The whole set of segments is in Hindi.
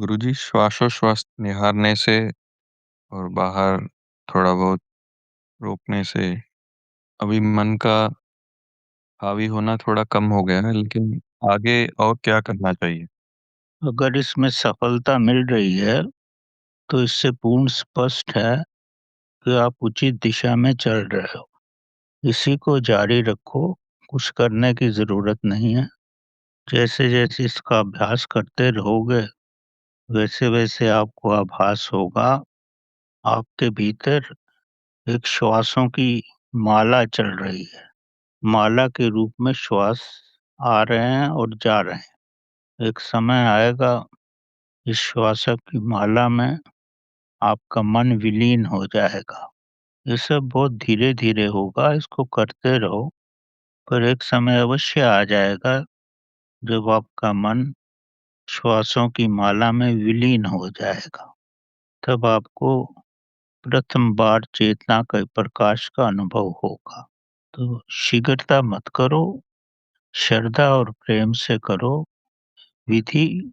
गुरुजी, श्वासोश्वास निहारने से और बाहर थोड़ा बहुत रोकने से अभी मन का हावी होना थोड़ा कम हो गया है, लेकिन आगे और क्या करना चाहिए? अगर इसमें सफलता मिल रही है, तो इससे पूर्ण स्पष्ट है कि आप उचित दिशा में चल रहे हो। इसी को जारी रखो, कुछ करने की ज़रूरत नहीं है। जैसे-जैसे इसका अभ्यास करते रहोगे, वैसे-वैसे आपको आभास होगा, आपके भीतर एक श्वासों की माला चल रही है। माला के रूप में श्वास आ रहे हैं और जा रहे हैं। एक समय आएगा, इस श्वासों की माला में आपका मन विलीन हो जाएगा। ये सब बहुत धीरे-धीरे होगा, इसको करते रहो, पर एक समय अवश्य आ जाएगा जब आपका मन श्वासों की माला में विलीन हो जाएगा। तब आपको प्रथम बार चेतना के प्रकाश का अनुभव होगा। तो शीघ्रता मत करो, श्रद्धा और प्रेम से करो। विधि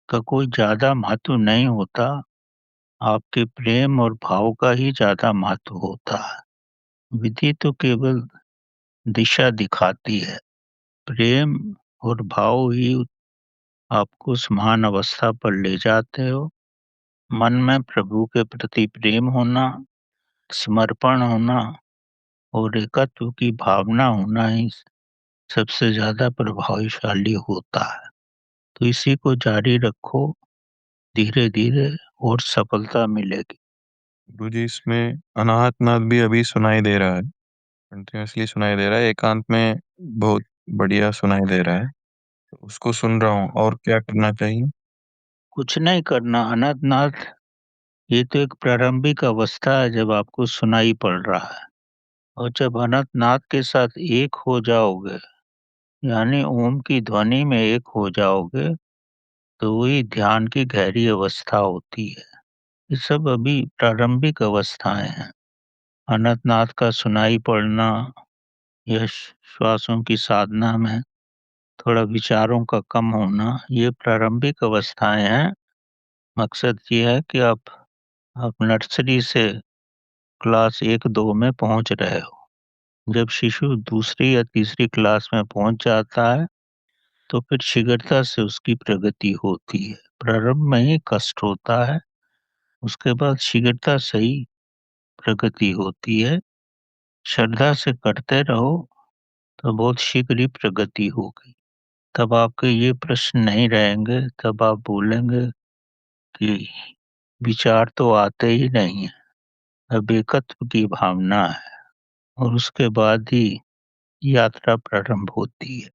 का कोई ज़्यादा महत्व नहीं होता, आपके प्रेम और भाव का ही ज़्यादा महत्व होता है। विधि तो केवल दिशा दिखाती है, प्रेम और भाव ही आपको उस महान अवस्था पर ले जाते हो। मन में प्रभु के प्रति प्रेम होना, समर्पण होना और एकत्व की भावना होना ही सबसे ज़्यादा प्रभावशाली होता है। तो इसी को जारी रखो, धीरे-धीरे और सफलता मिलेगी। गुरुजी, इसमें अनाहत नाद भी अभी सुनाई दे रहा है, कंटिन्यूअसली सुनाई दे रहा है, एकांत में बहुत बढ़िया सुनाई दे रहा है। तो उसको सुन रहा हूँ, और क्या करना चाहिए? कुछ नहीं करना अनंतनाथ, ये तो एक प्रारंभिक अवस्था है जब आपको सुनाई पड़ रहा है। और जब अनंतनाथ के साथ एक हो जाओगे, यानी ओम की ध्वनि में एक हो जाओगे, तो वही ध्यान की गहरी अवस्था होती है। ये सब अभी प्रारंभिक अवस्थाएं हैं। अनंतनाथ का सुनाई पड़ना या श्वासों की साधना में थोड़ा विचारों का कम होना, ये प्रारंभिक अवस्थाएं हैं। मकसद ये है कि आप नर्सरी से क्लास 1-2 में पहुंच रहे हो। जब शिशु दूसरी या तीसरी क्लास में पहुंच जाता है, तो फिर शीघ्रता से उसकी प्रगति होती है। प्रारंभ में ही कष्ट होता है, उसके बाद शीघ्रता से ही प्रगति होती है। श्रद्धा से करते रहो, तो बहुत शीघ्र ही प्रगति होगी। तब आपके ये प्रश्न नहीं रहेंगे, तब आप बोलेंगे कि विचार तो आते ही नहीं है, अब एकत्व की भावना है और उसके बाद ही यात्रा प्रारंभ होती है।